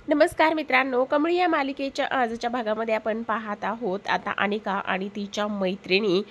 नमस्कार मित्रांनो, कमळी या मालिकेच्या आजच्या भागामध्ये आपण पाहत आहोत. आता अनिका आणि तिच्या मैत्रिणी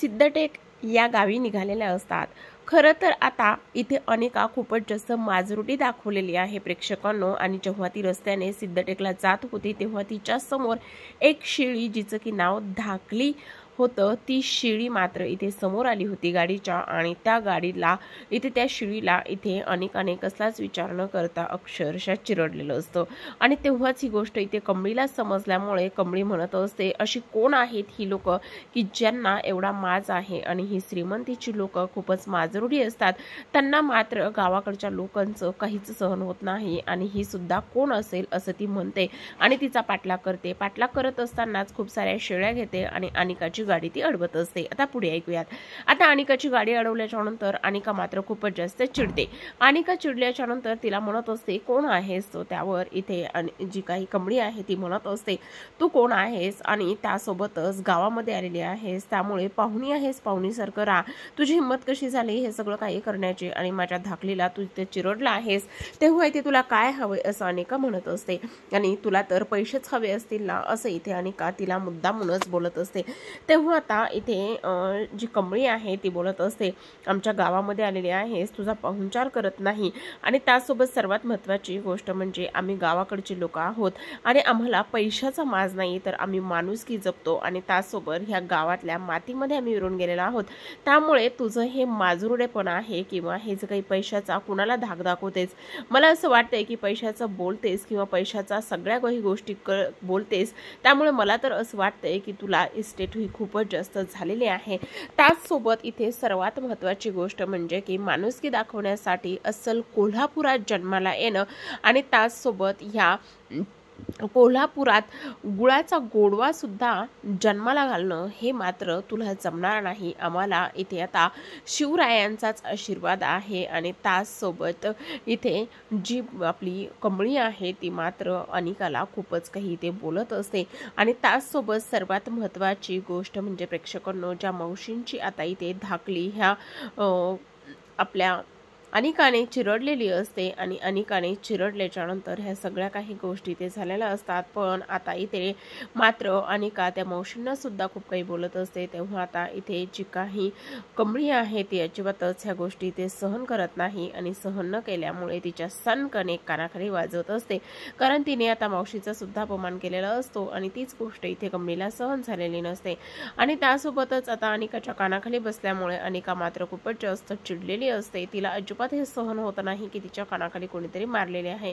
सिद्धटेक या गावी निघालेल्या असतात. खरं तर आता इथे अनिका खूपच जास्त माजरुटी दाखवलेली आहे प्रेक्षकांनो. आणि जेव्हा ती रस्त्याने सिद्धटेकला जात होती तेव्हा तिच्या समोर एक शेळी, जिचं की नाव धाकली होतं, ती शेळी मात्र इथे समोर आली होती गाडीच्या. आणि त्या गाडीला इथे त्या शेळीला इथे अनिकाने कसलाच विचार न करता अक्षरशः चिरडलेलं असतं. आणि तेव्हाच ही गोष्ट इथे कमळीला समजल्यामुळे कमळी म्हणत असते, अशी कोण आहेत ही लोक की ज्यांना एवढा माज आहे. आणि ही श्रीमंतीची लोक खूपच माजरुडी असतात, त्यांना मात्र गावाकडच्या लोकांचं काहीच सहन होत नाही. आणि ही सुद्धा कोण असेल असं ती म्हणते आणि तिचा पाठलाग करते. पाठलाग करत असतानाच खूप साऱ्या शेळ्या घेते आणि अनिकाची गाडी ती अडवत असते. आता पुढे ऐकूयात. आता अनिकाची गाडी अडवल्याच्या नंतर अनिका मात्र खूपच जास्त चिडते. अनिका चिडल्याच्या नंतर तिला म्हणत असते, कोण आहेस तो? त्यावर इथे जी काही कमळी आहे ती म्हणत असते, तू कोण आहेस आणि त्यासोबतच गावामध्ये आलेली आहेस, त्यामुळे पाहुणी आहेस, पाहुणीसारखं राहा. तुझी हिंमत कशी झाली हे सगळं काही करण्याची? आणि माझ्या धाकलीला तू इथे चिरडला आहेस, तेव्हा इथे तुला काय हवंय असं अनिका म्हणत असते. आणि तुला तर पैसेच हवे असतील ना, असं इथे अनिका तिला मुद्दामूनच बोलत असते. तेव्हा आता इथे जी कमळी आहे ती बोलत असते, आमच्या गावामध्ये आलेली आहेस, तुझा पाहुणचार करत नाही. आणि त्यासोबत सर्वात महत्त्वाची गोष्ट म्हणजे आम्ही गावाकडचे लोक आहोत आणि आम्हाला पैशाचा माज नाही, तर आम्ही माणुसकी जपतो. आणि त्यासोबत ह्या गावातल्या मातीमध्ये आम्ही विरून गेलेलो आहोत. त्यामुळे तुझं हे माजुरडेपण आहे किंवा हे जे काही पैशाचा कुणाला धाक दाखवतेस, मला असं वाटतंय की पैशाचं बोलतेस किंवा पैशाचा सगळ्या काही गोष्टी बोलतेस, त्यामुळे मला तर असं वाटतंय की तुला इस्टेट ही खूपच जास्त झालेली आहे. त्याचसोबत इथे सर्वात महत्त्वाची गोष्ट म्हणजे की माणुसकी दाखवण्यासाठी अस्सल कोल्हापुरात जन्माला येणं आणि त्याचसोबत ह्या कोल्हापुरात गुळाचा गोडवा सुद्धा जन्माला घालणं हे मात्र तुला जमणार नाही. आम्हाला इथे आता शिवरायांचाच आशीर्वाद आहे. आणि त्याचसोबत इथे जी आपली कमळी आहे ती मात्र अनिकाला खूपच काही इथे बोलत असते. आणि त्याचसोबत सर्वात महत्त्वाची गोष्ट म्हणजे प्रेक्षकांनो, ज्या मावशींची आता इथे धाकली ह्या आपल्या अनिकाने चिरडलेली असते आणि अनिकाने चिरडल्याच्या नंतर ह्या सगळ्या काही गोष्टी ते झालेल्या असतात. पण आता इथे मात्र अनिका त्या मावशींना सुद्धा खूप काही बोलत असते. तेव्हा आता इथे जी काही कमळी आहे ती अजिबातच ह्या गोष्टी ते सहन करत नाही. आणि सहन न केल्यामुळे तिच्या सनकने कानाखाली वाजवत असते, कारण तिने आता मावशीचा सुद्धा अपमान केलेला असतो. आणि तीच गोष्ट इथे कमळीला सहन झालेली नसते. आणि त्यासोबतच आता अनिकाच्या कानाखाली बसल्यामुळे अनिका मात्र खूपच जास्त चिडलेली असते. तिला अजिबात हे सहन होत नाही की तिच्या कानाखाली कोणीतरी मारलेले आहे.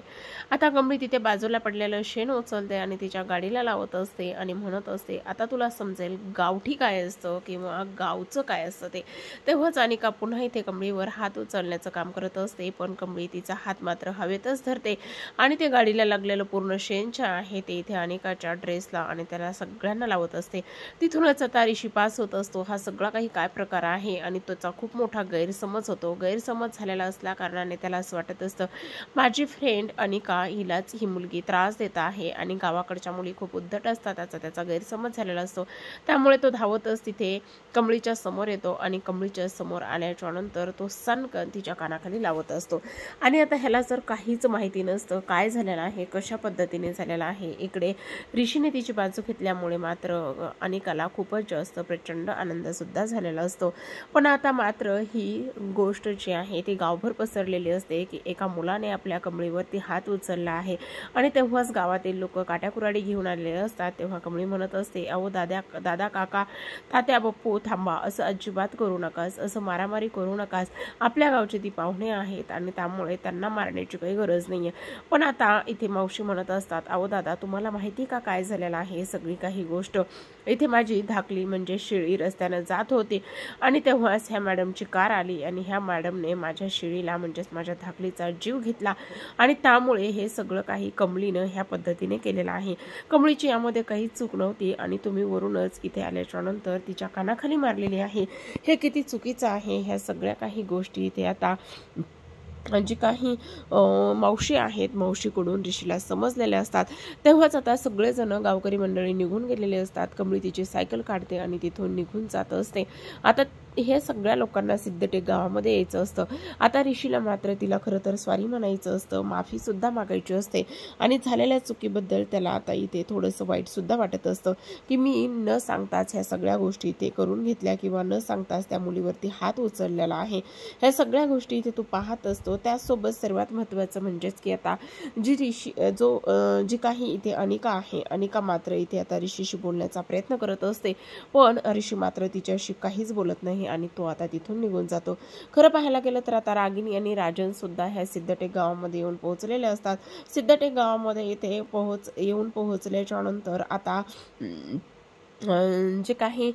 आता कमळी तिथे बाजूला पडलेलं शेण उचलते आणि तिच्या गाडीला लावत असते आणि म्हणत असते, आता तुला समजेल गावठी काय असतं किंवा गावचं काय असतं ते. तेव्हाच अनिका पुन्हा इथे कमळीवर हात उचलण्याचं काम करत असते. पण कमळी तिचा हात मात्र हवेतच धरते आणि ते गाडीला लागलेलं पूर्ण शेण आहे ते इथे अनिकाच्या ड्रेसला आणि त्याला सगळ्यांना लावत असते. तिथूनच आता ऋषी पास होत असतो. हा सगळा काही काय प्रकार आहे आणि त्याचा खूप मोठा गैरसमज होतो. गैरसमज झालेला असल्या कारणाने त्याला असं वाटत असतं, माझी फ्रेंड अनिका हिलाच ही मुलगी त्रास देत आहे आणि गावाकडच्या मुली खूप उद्धट असतात, त्याचा गैरसमज झालेला असतो. त्यामुळे तो धावतच तिथे कमळीच्या समोर येतो आणि कमळीच्या समोर आल्याच्या नंतर तो सनकन तिच्या कानाखाली लावत असतो. आणि आता ह्याला जर काहीच माहिती नसतं काय झालेलं आहे, कशा पद्धतीने झालेलं आहे. इकडे ऋषीने तिची बाजू घेतल्यामुळे मात्र अनिकाला खूपच जास्त प्रचंड आनंद सुद्धा झालेला असतो. पण आता मात्र ही गोष्ट जी आहे ती गावभर पसरलेली असते की एका मुलाने आपल्या कमळीवरती हात उचलला आहे. आणि तेव्हाच गावातील लोक काट्याकुराडी घेऊन आलेले असतात. तेव्हा कमळी म्हणत असते, अहो दादा काका तात्या बप्पू थांबा, असं अजिबात करू नकास, असं मारामारी करू नकास. आपल्या गावचे ती पाहुणे आहेत आणि त्यामुळे त्यांना मारण्याची काही गरज नाहीये. पण आता इथे मावशी म्हणत असतात, अहो दादा तुम्हाला माहिती का काय झालेलं आहे सगळी काही गोष्ट? इथे माझी धाकली म्हणजे शेळी रस्त्यानं जात होती आणि तेव्हाच ह्या मॅडमची कार आली आणि ह्या मॅडमने माझ्या शेळीला म्हणजेच माझ्या धाकलीचा जीव घेतला. आणि त्यामुळे हे सगळं काही कमळीनं ह्या पद्धतीने केलेलं आहे. कमळीची यामध्ये काहीच चूक नव्हती आणि तुम्ही वरूनच इथे आल्याच्या नंतर तिच्या कानाखाली मारलेली आहे. हे किती चुकीचं आहे. ह्या सगळ्या काही गोष्टी इथे आता जी काही मावशी आहेत मावशीकडून ऋषीला समजलेल्या असतात. तेव्हाच आता सगळेजण गावकरी मंडळी निघून गेलेले असतात. कमळी तिची सायकल काढते आणि तिथून निघून जात असते. आता हे सगळ्या लोकांना सिद्धटेक गावामध्ये यायचं असतं। आता ऋषीला मात्र तिला खरं तर सॉरी म्हणायचं असतं, माफी सुद्धा मागायची असते आणि झालेल्या चुकीबद्दल त्याला आता इथे थोडंसं वाईट सुद्धा वाटत असतं की मी न सांगताच ह्या सगळ्या गोष्टी इथे करून घेतल्या किंवा न सांगताच त्या मुलीवरती हात उचललेला आहे। ह्या सगळ्या गोष्टी इथे तू पाहत असतो। त्यासोबत सर्वात महत्त्वाचं म्हणजेच की आता जी काही इथे अनिका आहे, अनिका मात्र इथे आता ऋषीशी बोलण्याचा प्रयत्न करत असते, पण ऋषी मात्र तिच्याशी काहीच बोलत नाही आणि तो आता तिथून निघून जातो। खरं पाहायला गेलं तर आता रागिनी आणि राजन सुद्धा ह्या सिद्धटेक गावामध्ये येऊन पोहोचलेले असतात। सिद्धटेक गावामध्ये इथे येऊन पोहोचल्याच्या नंतर आता जे काही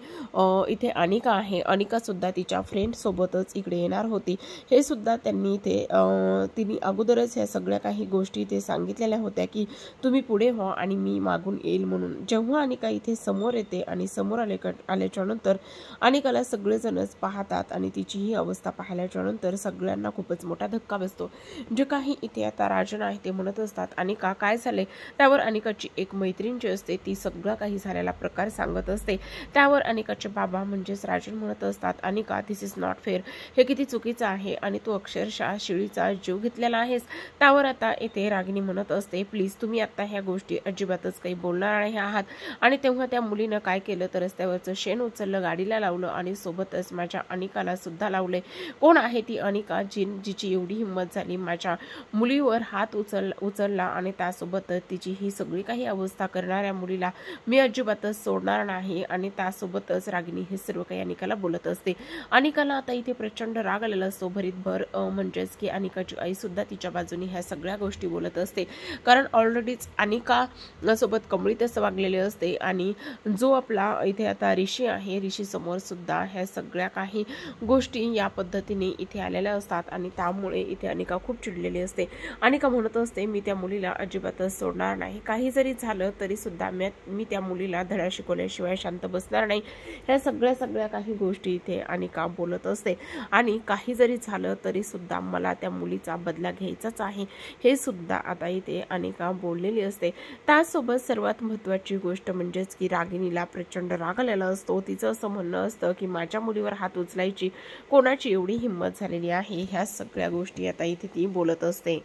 इथे अनिका आहे, अनिका सुद्धा तिच्या फ्रेंड सोबतच इकडे येणार होती। हे सुद्धा त्यांनी इथे तिने अगोदरच ह्या सगळ्या काही गोष्टी इथे सांगितलेल्या होत्या की तुम्ही पुढे व्हा आणि मी मागून येईल म्हणून। जेव्हा अनिका इथे समोर येते आणि समोर आल्याच्या नंतर अनिकाला सगळेजणच पाहतात आणि तिची ही अवस्था पाहिल्याच्या नंतर सगळ्यांना खूपच मोठा धक्का बसतो। जे काही इथे आता राजन आहे ते म्हणत असतात अनिका काय झाले, त्यावर अनिकाची एक मैत्रीण जी असते ती सगळं काही झालेला प्रकार सांगत असते। त्यावर अनिकाचे बाबा म्हणजेच राजन म्हणत असतात अनिका दिस इज नॉट फेअर, हे किती चुकीचं आहे आणि तू अक्षरशः शिळीचा जीव घेतलेला आहेस। त्यावर आता इथे रागिनी म्हणत असते प्लीज तुम्ही आता ह्या गोष्टी अजिबातच काही बोलणार नाही आहात। आणि तेव्हा त्या मुलीनं काय केलं तर रस्त्यावरचं शेण उचललं, गाडीला लावलं आणि सोबतच माझ्या अनिकाला सुद्धा लावले। कोण आहे ती अनिका जिची एवढी हिंमत झाली माझ्या मुलीवर हात उचलला आणि त्यासोबतच तिची ही सगळी काही अवस्था करणाऱ्या मुलीला मी अजिबातच सोडणार नाही। आणि त्यासोबतच रागिनी हे सर्व काही अनिकाला बोलत असते। अनिकाला आता इथे प्रचंड राग आलेला असतो भरीतभर, म्हणजेच की अनिकाची आई सुद्धा तिच्या बाजूने ह्या सगळ्या गोष्टी बोलत असते, कारण ऑलरेडीच अनिका सोबत कमळीतच वागलेले असते आणि जो आपला इथे आता ऋषी आहे, ऋषी समोर सुद्धा ह्या सगळ्या काही गोष्टी या पद्धतीने इथे आलेल्या असतात आणि त्यामुळे इथे अनिका खूप चिडलेली असते। अनिका म्हणत असते मी त्या मुलीला अजिबातच सोडणार नाही, काही जरी झालं तरी सुद्धा मी त्या मुलीला धडा शिकवल्याशिवाय शांत बसणार नाही। ह्या सगळ्या काही गोष्टी इथे अनिका बोलत असते आणि काही जरी झालं तरी सुद्धा मला त्या मुलीचा बदला घ्यायचाच आहे, हे सुद्धा आता इथे अनिका बोललेली असते। त्यासोबत सर्वात महत्त्वाची गोष्ट म्हणजेच की रागिनीला प्रचंड राग आलेला असतो। तिचं असं म्हणणं असतं की माझ्या मुलीवर हात उचलायची कोणाची एवढी हिंमत झालेली आहे, ह्या सगळ्या गोष्टी आता इथे ती बोलत असते।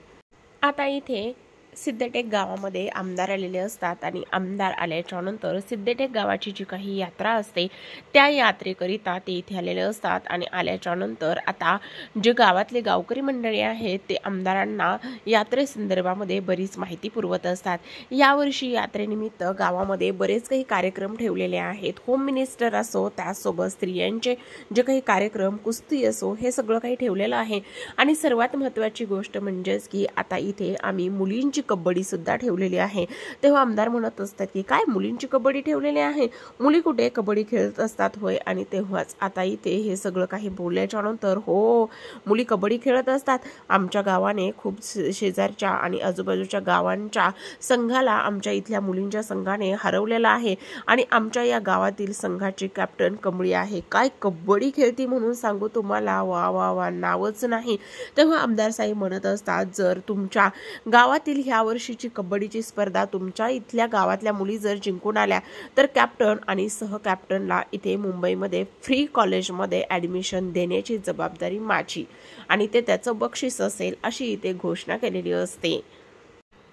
आता इथे सिद्धटेक गावामध्ये आमदार आलेले असतात आणि आमदार आल्याच्या नंतर सिद्धटेक गावाची जी काही यात्रा असते त्या यात्रेकरिता ते इथे आलेले असतात आणि आल्याच्या नंतर आता जे गावातले गावकरी मंडळी आहेत ते आमदारांना यात्रेसंदर्भामध्ये बरीच माहिती पुरवत असतात। यावर्षी यात्रेनिमित्त गावामध्ये बरेच काही कार्यक्रम ठेवलेले आहेत, होम मिनिस्टर असो, त्यासोबत स्त्रियांचे जे काही कार्यक्रम, कुस्ती असो, हे सगळं काही ठेवलेलं आहे। आणि सर्वात महत्त्वाची गोष्ट म्हणजेच की आता इथे आम्ही मुलींची कबड्डी सुद्धा ठेवलेली आहे। तेव्हा आमदार म्हणत असतात की काय मुलींची कबड्डी ठेवलेली आहे, मुली कुठे कबड्डी खेळत असतात होय। आणि तेव्हाच आता इथे हे सगळं काही बोलल्याच्या नंतर हो मुली कबड्डी खेळत असतात, आमच्या गावाने खूप शेजारच्या आणि आजूबाजूच्या गावांच्या संघाला आमच्या इथल्या मुलींच्या संघाने हरवलेला आहे आणि आमच्या या गावातील संघाची कॅप्टन कमळी आहे, काय कबड्डी खेळती म्हणून सांगू तुम्हाला, वा वा वा नावच नाही। तेव्हा आमदार साहेब म्हणत असतात जर तुमच्या गावातील ह्या वर्षीची कबड्डीची स्पर्धा तुमच्या इथल्या गावातल्या मुली जर जिंकून आल्या तर कॅप्टन आणि सह कॅप्टनला इथे मुंबईमध्ये फ्री कॉलेजमध्ये ॲडमिशन देण्याची जबाबदारी माझी आणि ते त्याचं बक्षीस असेल अशी इथे घोषणा केलेली असते।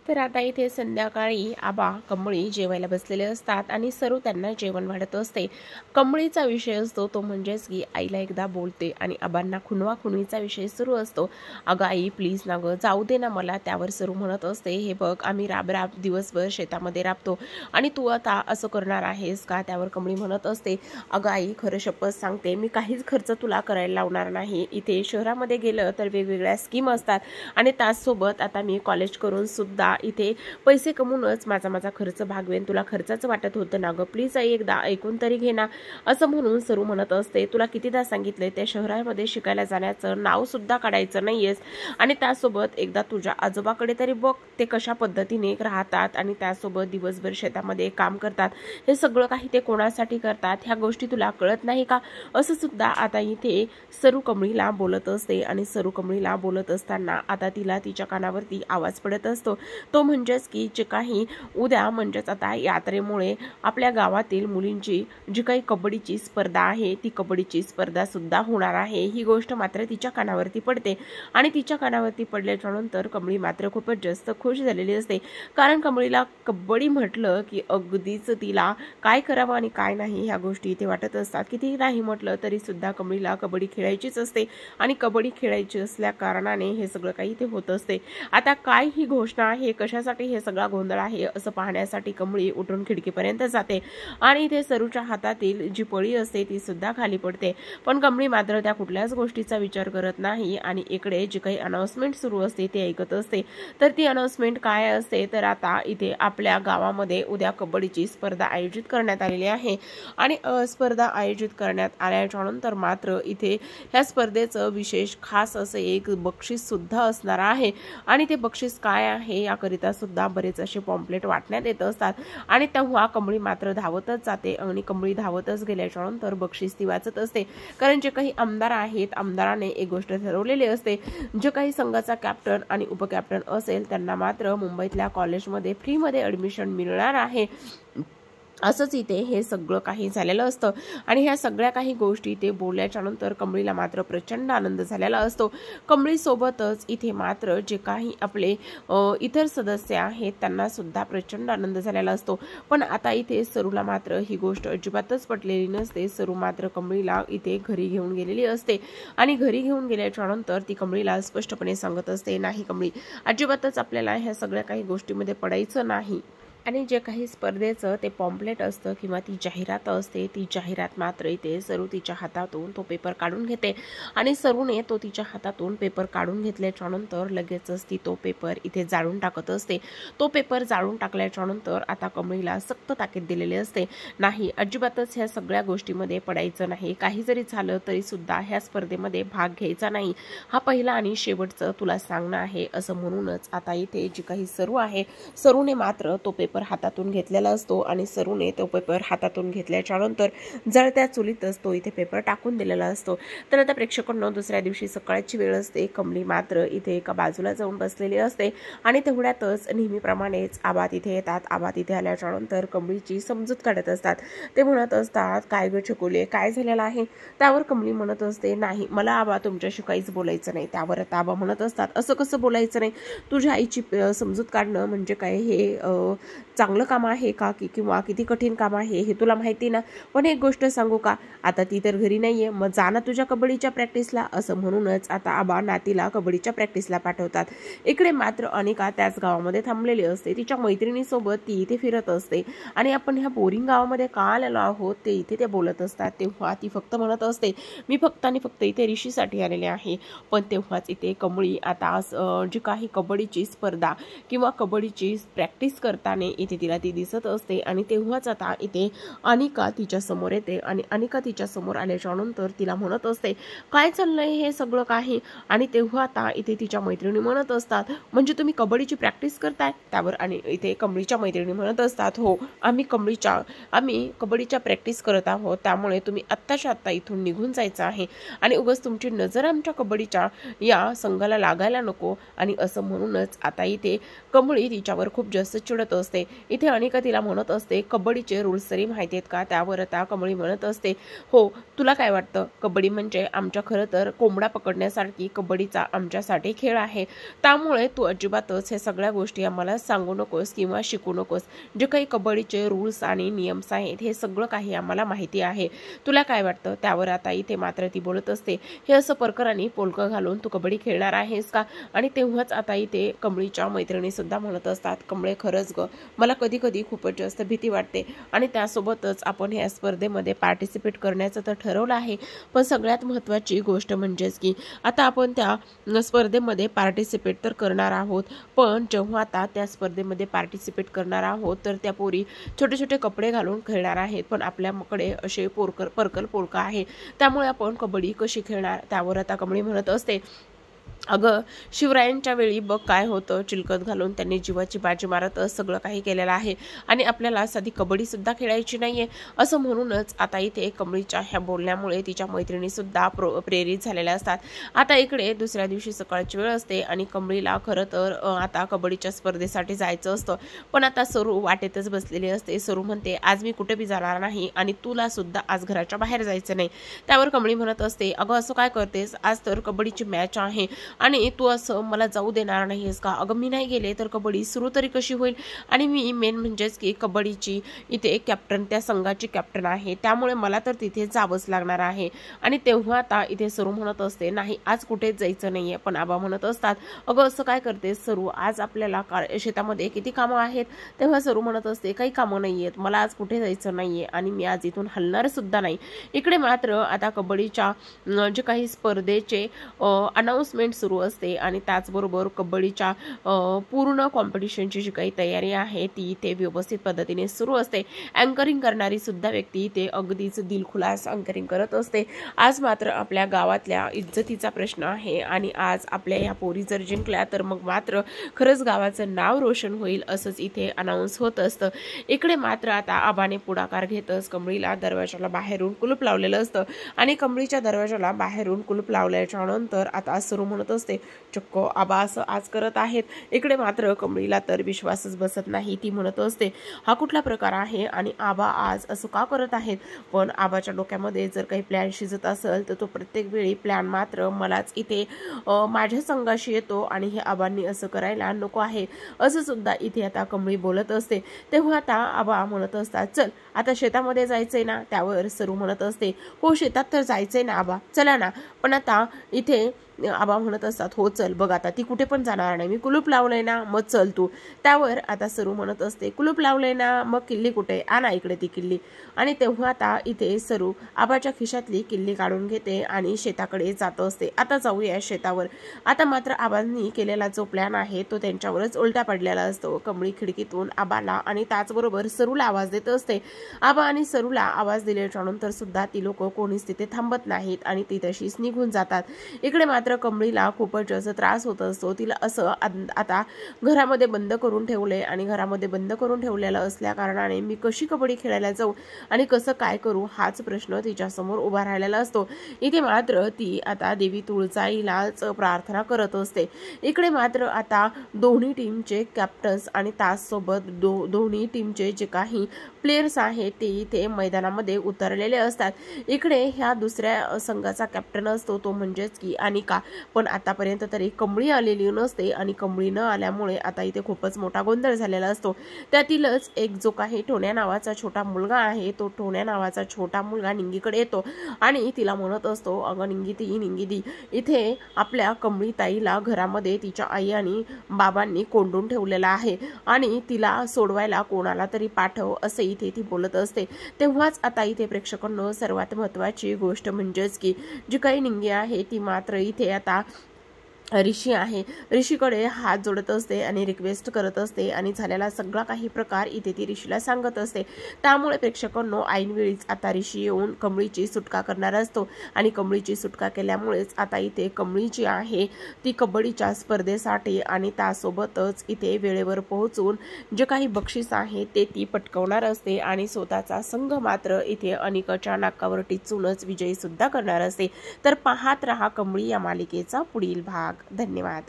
तर आता इथे संध्याकाळी आबा कमळी जेवायला बसलेले असतात आणि सरू त्यांना जेवण वाढत असते। कमळीचा विषय असतो तो म्हणजेच की आईला एकदा बोलते आणि आबांना खुणवा-खुणवीचा विषय सुरू असतो, अगं आई प्लीज ना गं जाऊ दे ना मला। त्यावर सरू म्हणत असते हे बघ आम्ही राब दिवसभर शेतामध्ये राबतो आणि तू आता असं करणार आहेस का। त्यावर कमळी म्हणत असते अगं आई खरं शपथ सांगते मी काहीच खर्च तुला करायला लावणार नाही, इथे शहरामध्ये गेलं तर वेगवेगळ्या स्कीम असतात आणि त्याचसोबत आता मी कॉलेज करून सुद्धा इथे पैसे कमवूनच माझा खर्च भागवेन, तुला खर्चाचं वाटत होतं ना गं, प्लीज आई एकदा ऐकून तरी घे ना। असं म्हणून सरू म्हणत असते तुला कितीदा सांगितलंय त्या शहरामध्ये शिकायला जाण्याचं नाव सुद्धा काढायचं नाहीयेस आणि त्यासोबत एकदा तुझ्या आजोबाकडे तरी बघ ते कशा पद्धतीने राहतात आणि त्यासोबत दिवसभर शेतामध्ये काम करतात, हे सगळं काही ते कोणासाठी करतात ह्या गोष्टी तुला कळत नाही का। असं सुद्धा आता इथे सरू कमळीला बोलत असते आणि सरू कमळीला बोलत असताना आता तिला तिच्या कानावरती आवाज पडत असतो, तो म्हणजेच की जे काही उद्या म्हणजेच आता यात्रेमुळे आपल्या गावातील मुलींची जी काही कबड्डीची स्पर्धा आहे ती कबड्डीची स्पर्धा सुद्धा होणार आहे ही गोष्ट मात्र तिच्या कानावरती पडते आणि तिच्या कानावरती पडल्याच्या नंतर कमळी मात्र खूपच जास्त खुश झालेली असते, कारण कमळीला कबड्डी म्हटलं की अगदीच तिला काय करावं आणि काय नाही ह्या गोष्टी इथे वाटत असतात. किती नाही म्हटलं तरी सुद्धा कमळीला कबड्डी खेळायचीच असते आणि कबड्डी खेळायची असल्या कारणाने हे सगळं काही इथे होत असते. आता काय ही घोषणा आहे, कशासाठी हे सगळा गोंधळ आहे असं पाहण्यासाठी कमळी उठून खिडकीपर्यंत जाते आणि इथे सरूच्या हातातील जी पळी असते ती सुद्धा खाली पडते. पण कमळी मात्र त्या कुठल्याच गोष्टीचा विचार करत नाही आणि इकडे जी काही अनाउन्समेंट सुरू असते ते ऐकत असते. तर ती अनाउन्समेंट काय असते तर आता इथे आपल्या गावामध्ये उद्या कबड्डीची स्पर्धा आयोजित करण्यात आलेली आहे आणि स्पर्धा आयोजित करण्यात आल्याच्या नंतर मात्र इथे ह्या स्पर्धेचं विशेष खास असं एक बक्षीस सुद्धा असणार आहे आणि ते बक्षीस काय आहे याकरिता सुद्धा बरेच असे पॉम्पलेट वाटण्यात येत असतात आणि तेव्हा कमळी मात्र धावतच जाते आणि कमळी धावतच गेल्याच्या नंतर बक्षीस ती वाचत असते. कारण जे काही आमदार आहेत आमदाराने एक गोष्ट ठरवलेली असते, जे काही संघाचा कॅप्टन आणि उपकॅप्टन असेल त्यांना मात्र मुंबईतल्या कॉलेजमध्ये फ्रीमध्ये ॲडमिशन मिळणार आहे. असंच इथे हे सगळं काही झालेलं असतं आणि ह्या सगळ्या काही गोष्टी ते बोलल्याच्या नंतर कमळीला मात्र प्रचंड आनंद झालेला असतो. कमळीसोबतच इथे मात्र जे काही आपले इतर सदस्य आहेत त्यांना सुद्धा प्रचंड आनंद झालेला असतो. पण आता इथे सरूला मात्र ही गोष्ट अजिबातच पटलेली नसते. सरू मात्र कमळीला इथे घरी घेऊन गेलेली असते आणि घरी घेऊन गेल्याच्या नंतर ती कमळीला स्पष्टपणे सांगत असते, नाही कमळी, अजिबातच आपल्याला ह्या सगळ्या काही गोष्टीमध्ये पडायचं नाही आणि जे काही स्पर्धेचं ते पॉम्पलेट असतं किंवा ती जाहिरात असते ती जाहिरात मात्र इथे सरू तिच्या हातातून तो पेपर काढून घेते आणि सरूने तो तिच्या हातातून पेपर काढून घेतल्याच्या नंतर लगेचच ती तो पेपर इथे जाळून टाकत असते. तो पेपर जाळून टाकल्याच्या नंतर आता कमळीला सक्त ताकीद दिलेली असते, नाही अजिबातच ह्या सगळ्या गोष्टीमध्ये पडायचं नाही, काही जरी झालं तरी सुद्धा ह्या स्पर्धेमध्ये भाग घ्यायचा नाही, हा पहिला आणि शेवटचं तुला सांगणं आहे असं म्हणूनच आता इथे जी काही सरू आहे सरूने मात्र तो पेपर हातातून घेतलेला असतो आणि सरूने तो पेपर हातातून घेतल्याच्या नंतर जळत्या चुलीतच तो इथे पेपर टाकून दिलेला असतो. तर आता प्रेक्षकांना दुसऱ्या दिवशी सकाळची वेळ असते. कमळी मात्र इथे एका बाजूला जाऊन बसलेली असते आणि तेवढ्यातच नेहमीप्रमाणेच आबा तिथे येतात. आबा तिथे आल्याच्या नंतर कमळीची समजूत काढत असतात. ते म्हणत असतात, काय ग छकुले, काय झालेलं आहे? त्यावर कमळी म्हणत असते, नाही मला आबा तुमच्याशी काहीच बोलायचं नाही. त्यावर आता आबा म्हणत असतात, असं कसं बोलायचं नाही? तुझ्या आईची समजूत काढणं म्हणजे काय हे चांगलं काम आहे का किंवा किती कठीण काम आहे हे तुला माहिती ना? पण एक गोष्ट सांगू का, आता ती तर घरी नाहीये, मग जा ना तुझ्या कबड्डीच्या प्रॅक्टिसला. असं म्हणूनच आता आबा नातीला कबड्डीच्या प्रॅक्टिसला पाठवतात. इकडे मात्र अनिका त्याच गावामध्ये थांबलेली असते. तिच्या मैत्रिणीसोबत ती इथे फिरत असते आणि आपण ह्या बोरिंग गावामध्ये का आलेलो आहोत ते इथे ते बोलत असतात. तेव्हा ती फक्त म्हणत असते, मी फक्त आणि फक्त इथे ऋषीसाठी आलेले आहे. पण तेव्हाच इथे कमळी आता जी काही कबड्डीची स्पर्धा किंवा कबड्डीची प्रॅक्टिस करताना इथे तिला ती दिसत असते आणि तेव्हाच आता इथे अनिका तिच्या समोर येते आणि अनिका तिच्या समोर आल्याच्या नंतर तिला म्हणत असते, काय चाललंय हे सगळं काही? आणि तेव्हा आता इथे तिच्या मैत्रिणी म्हणत असतात, म्हणजे तुम्ही कबड्डीची प्रॅक्टिस करताय? त्यावर आणि इथे कमळीच्या मैत्रिणी म्हणत असतात, हो आम्ही कबड्डीच्या प्रॅक्टिस करत आहोत, त्यामुळे तुम्ही आत्ताच्या आत्ता इथून निघून जायचं आहे आणि उगाच तुमची नजर आमच्या कबड्डीच्या या संघाला लागायला नको. आणि असं म्हणूनच आता इथे कमळी तिच्यावर खूप जास्त चिडत असते. इथे अनिका तिला म्हणत असते, कबड्डीचे रूल्स तरी माहिती आहेत का? त्यावर आता कमळी म्हणत असते, हो तुला काय वाटतं, कबड्डी म्हणजे आमच्या खरं तर कोंबडा पकडण्यासारखी कबड्डीचा आमच्यासाठी खेळ आहे, त्यामुळे तू अजिबातच हे सगळ्या गोष्टी आम्हाला सांगू नकोस किंवा शिकू नकोस. जे काही कबड्डीचे रूल्स आणि नियम्स आहेत हे सगळं काही आम्हाला माहिती आहे, तुला काय वाटतं? त्यावर आता इथे मात्र ती बोलत असते, हे असं परकरांनी पोलकं घालून तू कबड्डी खेळणार आहेस का? आणि तेव्हाच आता इथे कमळीच्या मैत्रिणी सुद्धा म्हणत असतात, कमळे खरंच ग, मला कधी कधी खूपच जास्त भीती वाटते आणि त्यासोबतच आपण या स्पर्धेमध्ये पार्टिसिपेट करण्याचं तर ठरवलं आहे, पण सगळ्यात महत्त्वाची गोष्ट म्हणजेच की आता आपण त्या स्पर्धेमध्ये पार्टिसिपेट तर करणार आहोत, पण जेव्हा आता त्या स्पर्धेमध्ये पार्टिसिपेट करणार आहोत तर त्या पोरी छोटे छोटे कपडे घालून खेळणार आहेत, पण आपल्याकडे असे परकल पोलका आहे, त्यामुळे आपण कबड्डी कशी खेळणार? त्यावर आता कमळी म्हणत असते, अगं शिवरायांच्या वेळी बघ काय होतं, चिलकत घालून त्यांनी जीवाची बाजी मारत सगळं काही केलेलं आहे आणि आपल्याला साधी कबड्डीसुद्धा खेळायची नाहीये असं म्हणूनच आता इथे कमळीच्या ह्या बोलण्यामुळे तिच्या मैत्रिणीसुद्धा प्रेरित झालेल्या असतात. आता इकडे दुसऱ्या दिवशी सकाळची वेळ असते आणि कमळीला खरं तर आता कबड्डीच्या स्पर्धेसाठी जायचं असतं, पण आता सरू वाटेतच बसलेली असते. सरू म्हणते आज मी कुठे बी जाणार नाही आणि तुला सुद्धा आज घराच्या बाहेर जायचं नाही. त्यावर कमळी म्हणत असते अगं असं काय करतेस, आज तर कबड्डीची मॅच आहे आणि तू असं मला जाऊ देणार नाहीस का. अगं मी नाही गेले तर कबड्डी सुरू तरी कशी होईल आणि मी मेन म्हणजेच की कबड्डीची इथे कॅप्टन, त्या संघाची कॅप्टन आहे, त्यामुळे मला तर तिथे जावंच लागणार आहे. आणि तेव्हा आता इथे सरू म्हणत असते नाही आज कुठेच जायचं नाहीये. पण आबा म्हणत असतात अगं असं काय करतेस सरू, आज आपल्याला शेतामध्ये किती कामं आहेत. तेव्हा सरू म्हणत असते काही कामं नाही आहेत, मला आज कुठे जायचं नाहीये आणि मी आज इथून हलणार सुद्धा नाही. इकडे मात्र आता कबड्डीच्या जे काही स्पर्धेचे अनाउन्समेंट सुरू असते आणि त्याचबरोबर कबड्डीच्या पूर्ण कॉम्पिटिशनची जी काही तयारी आहे ती इथे व्यवस्थित पद्धतीने सुरू असते. अँकरिंग करणारी सुद्धा व्यक्ती ते अगदीच दिलखुलास अँकरिंग करत असते. आज मात्र आपल्या गावातल्या इज्जतीचा प्रश्न आहे आणि आज आपल्या या पोरी जर जिंकल्या तर मग मात्र खरंच गावाचं नाव रोशन होईल असंच इथे अनाउन्स होत असतं. इकडे मात्र आता आबाने पुढाकार घेतच कमळीला दरवाजाला बाहेरून कुलूप लावलेलं असतं आणि कमळीच्या दरवाजाला बाहेरून कुलूप लावल्याच्या नंतर आता सरू म्हणत असते चक्क आबा असं आज करत आहेत. इकडे मात्र कमळीला तर विश्वासच बसत नाही. ती म्हणत असते हा कुठला प्रकार आहे आणि आबा आज असं का करत आहेत. पण आबाच्या डोक्यामध्ये जर काही प्लॅन शिजत असेल तर तो प्रत्येक वेळी प्लॅन मात्र मलाच इथे माझ्या संघाशी येतो आणि हे आबांनी असं करायला नको आहे असं सुद्धा इथे आता कमळी बोलत असते. तेव्हा आता आबा म्हणत असतात चल आता शेतामध्ये जायचंय ना. त्यावर सरू म्हणत असते हो शेतात तर जायचंय ना आबा, चला ना. पण आता इथे आबा म्हणत असतात हो चल बघ आता ती कुठे पण जाणार नाही, मी कुलूप लावलंय ना मग चल तू. त्यावर आता सरू म्हणत असते कुलूप लावलंय ना मग किल्ली कुठे, आणा इकडे ती किल्ली. आणि तेव्हा आता इथे सरू आबाच्या खिशातली किल्ली काढून घेते आणि शेताकडे जात असते. आता जाऊया शेतावर. आता मात्र आबांनी केलेला जो प्लॅन आहे तो त्यांच्यावरच उलटा पडलेला असतो. कमळी खिडकीतून आबाला आणि त्याचबरोबर सरूला आवाज देत असते. आबा आणि सरूला आवाज दिल्याच्या नंतर सुद्धा ती लोक कोणीच तिथे थांबत नाहीत आणि ती तशीच निघून जातात. इकडे मात्र कमळीला खूपच जास्त त्रास होत असतो. तिला असं आता घरामध्ये बंद करून ठेवले आणि घरामध्ये बंद करून ठेवलेलं असल्या कारणाने मी कशी कबड्डी खेळायला जाऊ आणि कसं काय करू हाच प्रश्न तिच्या समोर उभा राहिलेला असतो. इथे मात्र ती आता देवी तुळजाईलाच प्रार्थना करत असते. इकडे मात्र आता दोन्ही टीमचे कॅप्टन्स आणि त्याचसोबत दोन्ही टीमचे जे काही प्लेयर्स आहेत ते इथे मैदानामध्ये उतरलेले असतात. इकडे ह्या दुसऱ्या संघाचा कॅप्टन असतो तो म्हणजेच की अनिका. पण आतापर्यंत तरी कमळी आलेली नसते आणि कमळी न आल्यामुळे आता इथे खूपच मोठा गोंधळ झालेला असतो. त्यातीलच एक जो काही टोण्या नावाचा छोटा मुलगा आहे तो टोण्या नावाचा छोटा मुलगा निंगीकडे येतो आणि तिला म्हणत असतो अगं निंगी इथे आपल्या कमळी ताईला घरामध्ये तिच्या आई आणि बाबांनी कोंडून ठेवलेला आहे आणि तिला सोडवायला कोणाला तरी पाठव असे इथे ती बोलत असते. तेव्हाच आता इथे प्रेक्षकांना सर्वात महत्त्वाची गोष्ट म्हणजेच की जी काही निंगी आहे ती मात्र इथे आता ऋषी आहे ऋषीकडे हात जोडत असते आणि रिक्वेस्ट करत असते आणि झालेला सगळा काही प्रकार इथे ती ऋषीला सांगत असते. त्यामुळे प्रेक्षकांनो ऐनवेळीच आता ऋषी येऊन कमळीची सुटका करणार असतो आणि कमळीची सुटका केल्यामुळेच आता इथे कमळी जी आहे ती कबड्डीच्या स्पर्धेसाठी आणि त्यासोबतच इथे वेळेवर पोहोचून जे काही बक्षीस आहे ते ती पटकवणार असते आणि स्वतःचा संघ मात्र इथे अनिकाच्या नाकावर टिचूनच विजयी सुद्धा करणार असते. तर पाहत रहा कमळी या मालिकेचा पुढील भाग. धन्यवाद.